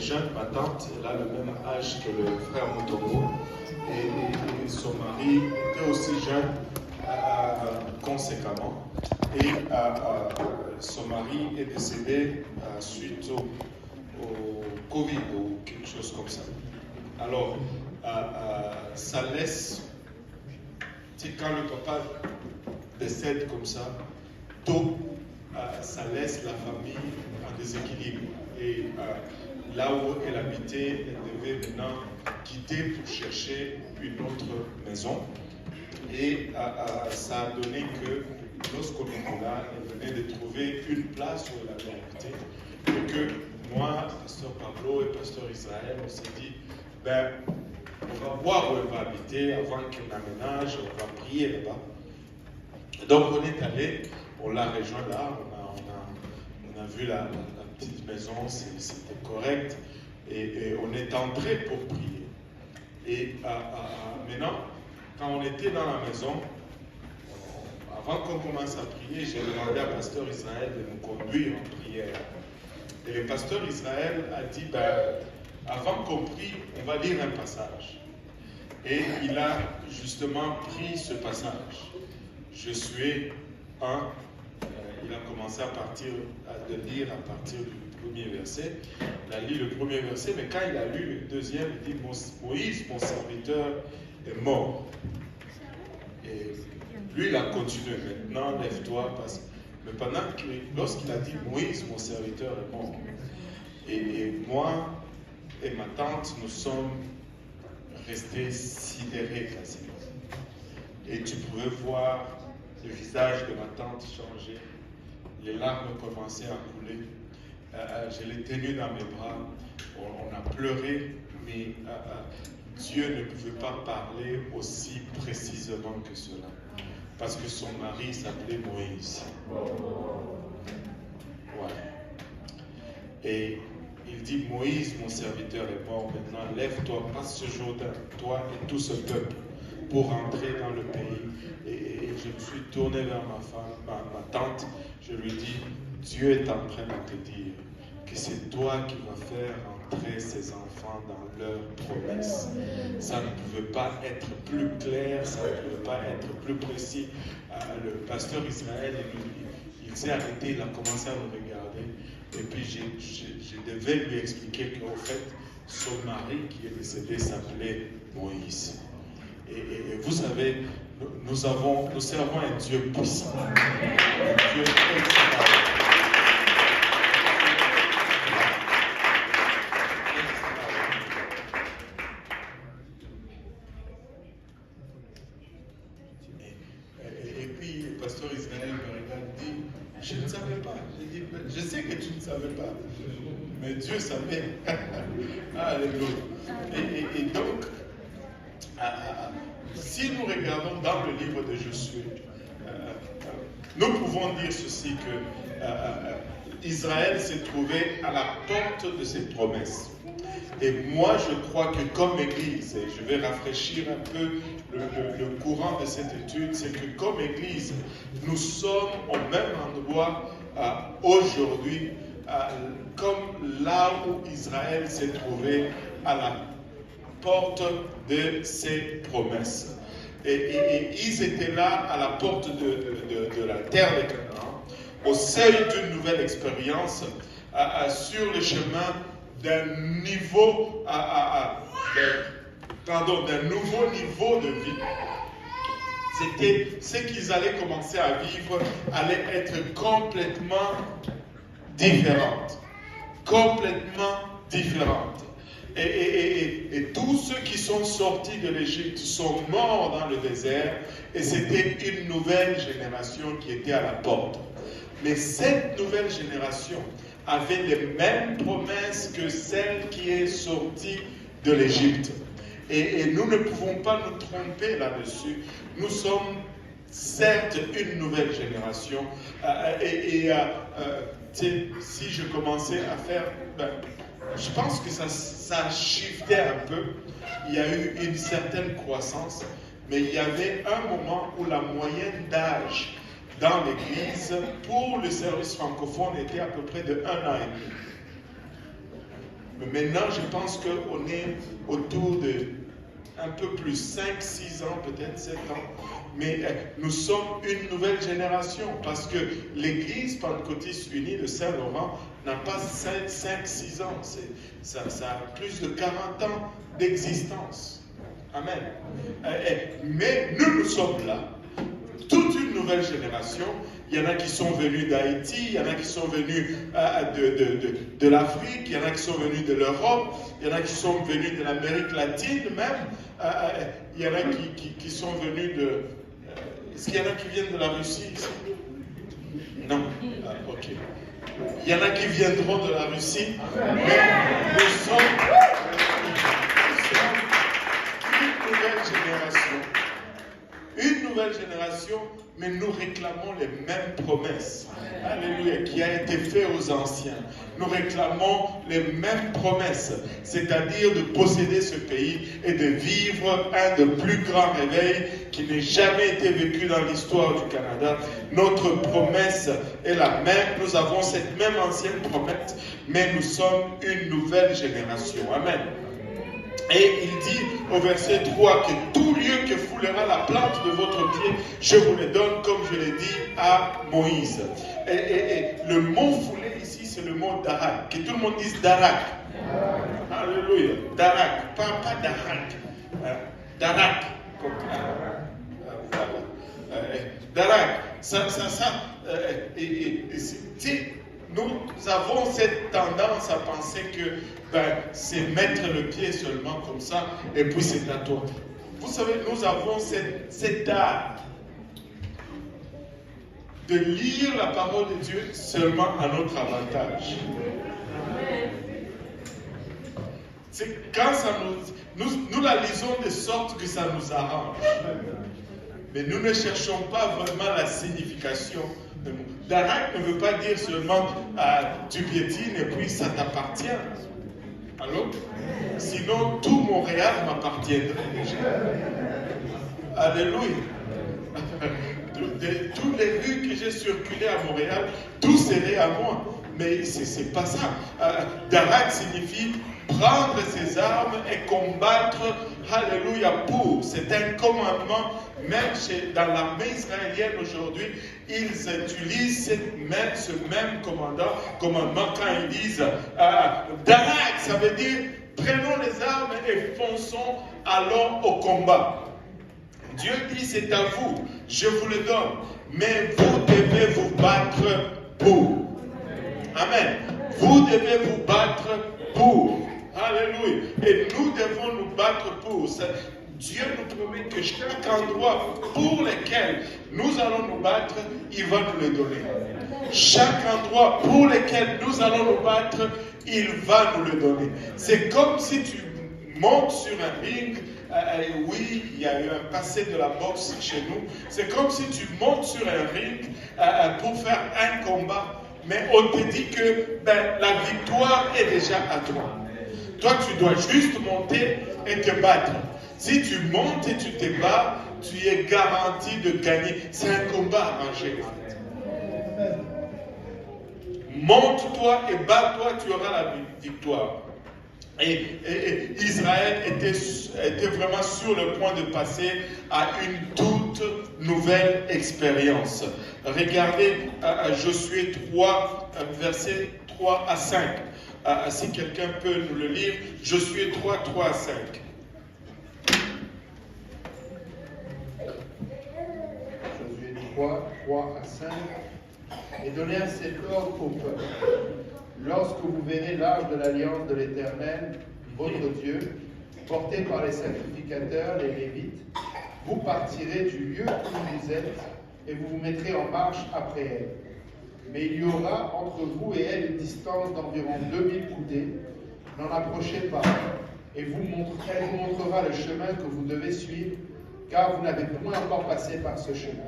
jeune, ma tante, elle a le même âge que le frère Mutombo. Et son mari était aussi jeune, conséquemment. Et son mari est décédé suite au Covid ou quelque chose comme ça. Alors, ça laisse, quand le papa décède comme ça, tôt, ça laisse la famille en déséquilibre. Et là où elle habitait, elle devait maintenant quitter pour chercher une autre maison. Et ça a donné que lorsqu'on était là, elle venait de trouver une place où elle avait habité. Et que moi, pasteur Pablo et pasteur Israël, on s'est dit, ben, on va voir où elle va habiter avant qu'elle n'aménage, on va prier là-bas. Donc on est allé, on l'a rejoint là, on a vu la petite maison, c'était correct, et on est entré pour prier. Et maintenant, quand on était dans la maison, avant qu'on commence à prier, j'ai demandé à pasteur Israël de nous conduire en prière. Et le pasteur Israël a dit, ben, avant qu'on prie, on va lire un passage. Et il a justement pris ce passage. Je suis un. Il a commencé de lire à partir du premier verset. Il a lu le premier verset, mais quand il a lu le deuxième, il dit, Moïse, mon serviteur, est mort. Et lui, il a continué. Maintenant, lève-toi, parce que mais pendant lorsqu'il a dit Moïse, mon serviteur est mort, et moi et ma tante, nous sommes restés sidérés quasiment. Et tu pouvais voir le visage de ma tante changer, les larmes commençaient à couler. Je l'ai tenu dans mes bras, on a pleuré, mais Dieu ne pouvait pas parler aussi précisément que cela. Parce que son mari s'appelait Moïse. Ouais. Et il dit, Moïse, mon serviteur est mort, maintenant lève-toi, passe ce Jourdain, toi et tout ce peuple, pour entrer dans le pays. Et je me suis tourné vers ma femme, ma tante, je lui dis, Dieu est en train de te dire que c'est toi qui vas faire entrer ces enfants dans leurs promesses. Ça ne pouvait pas être plus clair, ça ne pouvait pas être plus précis. Le pasteur Israël, il s'est arrêté, il a commencé à me regarder, et puis je devais lui expliquer qu'en fait, son mari qui est décédé s'appelait Moïse. Et vous savez, nous servons un Dieu puissant, un Dieu extraordinaire. Je ne savais pas. J'ai dit, je sais que tu ne savais pas, mais Dieu savait. Alléluia. Et donc, si nous regardons dans le livre de Josué, nous pouvons dire ceci, que Israël s'est trouvé à la porte de ses promesses. Et moi, je crois que comme Église, et je vais rafraîchir un peu le courant de cette étude, c'est que comme Église, nous sommes au même endroit aujourd'hui, comme là où Israël s'est trouvé à la porte de ses promesses. Et ils étaient là à la porte de la terre de Canaan, au seuil d'une nouvelle expérience, sur le chemin d'un niveau, d'un nouveau niveau de vie. C'était ce qu'ils allaient commencer à vivre, allait être complètement différente. Complètement différente. Et tous ceux qui sont sortis de l'Égypte sont morts dans le désert, et c'était une nouvelle génération qui était à la porte. Mais cette nouvelle génération avait les mêmes promesses que celle qui est sortie de l'Égypte. Et nous ne pouvons pas nous tromper là-dessus. Nous sommes certes une nouvelle génération. Si je commençais à faire... je pense que ça shiftait un peu. Il y a eu une certaine croissance, mais il y avait un moment où la moyenne d'âge dans l'Église pour le service francophone était à peu près de 1 an et demi. Mais maintenant, je pense qu'on est autour de un peu plus, 5-6 ans, peut-être 7 ans. Mais nous sommes une nouvelle génération parce que l'église pentecôtiste unie de Saint-Laurent n'a pas 5-6 ans. Ça a plus de 40 ans d'existence. Amen. Mais nous sommes là. Toute une nouvelle génération. Il y en a qui sont venus d'Haïti, il y en a qui sont venus de l'Afrique, il y en a qui sont venus de l'Europe, il y en a qui sont venus de l'Amérique latine même, il y en a qui sont venus de... Est-ce qu'il y en a qui viennent de la Russie ici? Non. Ok. Il y en a qui viendront de la Russie, mais nous sommes une nouvelle génération. Une nouvelle génération, mais nous réclamons les mêmes promesses. Alléluia, qui a été fait aux anciens. Nous réclamons les mêmes promesses, c'est-à-dire de posséder ce pays et de vivre un des plus grands réveils qui n'ait jamais été vécu dans l'histoire du Canada. Notre promesse est la même. Nous avons cette même ancienne promesse, mais nous sommes une nouvelle génération. Amen. Et il dit au verset 3 que tout lieu que foulera la plante de votre pied, je vous le donne comme je l'ai dit à Moïse. Et le mot foulé ici, c'est le mot darak. Que tout le monde dise darak. Alléluia. Darak. Pas darak. Darak. Darak. Nous avons cette tendance à penser que c'est mettre le pied seulement comme ça et puis c'est à toi. Vous savez, nous avons cet art de lire la parole de Dieu seulement à notre avantage. C'est quand ça nous la lisons de sorte que ça nous arrange. Mais nous ne cherchons pas vraiment la signification. Darak ne veut pas dire seulement tu piétines et puis ça t'appartient. Alors, sinon tout Montréal m'appartiendrait déjà. Alléluia. Toutes les rues que j'ai circulées à Montréal, tout serait à moi. Mais c'est pas ça. Darak signifie prendre ses armes et combattre, alléluia, pour. C'est un commandement, même dans l'armée israélienne aujourd'hui, ils utilisent ce même commandement quand ils disent Darak, ça veut dire prenons les armes et fonçons, allons au combat. Dieu dit c'est à vous, je vous le donne, mais vous devez vous battre pour. Amen. Vous devez vous battre pour. Alléluia. Et nous devons nous battre pour. Dieu nous promet que chaque endroit pour lequel nous allons nous battre, il va nous le donner. Chaque endroit pour lequel nous allons nous battre, il va nous le donner. C'est comme si tu montes sur un ring. Oui, il y a eu un passé de la boxe chez nous. C'est comme si tu montes sur un ring pour faire un combat. Mais on te dit que la victoire est déjà à toi. Toi, tu dois juste monter et te battre. Si tu montes et tu te bats, tu es garanti de gagner. C'est un combat arrangé. Monte-toi et bats-toi, tu auras la victoire. Et Israël était vraiment sur le point de passer à une toute nouvelle expérience. Regardez Josué 3, versets 3 à 5. Si quelqu'un peut nous le lire, Josué 3, 3 à 5. Josué 3, 3 à 5. Et donnez un cet ordre au peuple. Lorsque vous verrez l'arche de l'alliance de l'Éternel, votre Dieu, portée par les sacrificateurs, les Lévites, vous partirez du lieu où vous êtes et vous vous mettrez en marche après elle. Mais il y aura entre vous et elle une distance d'environ 2000 coudées. N'en approchez pas, et elle vous montrera le chemin que vous devez suivre, car vous n'avez point encore passé par ce chemin.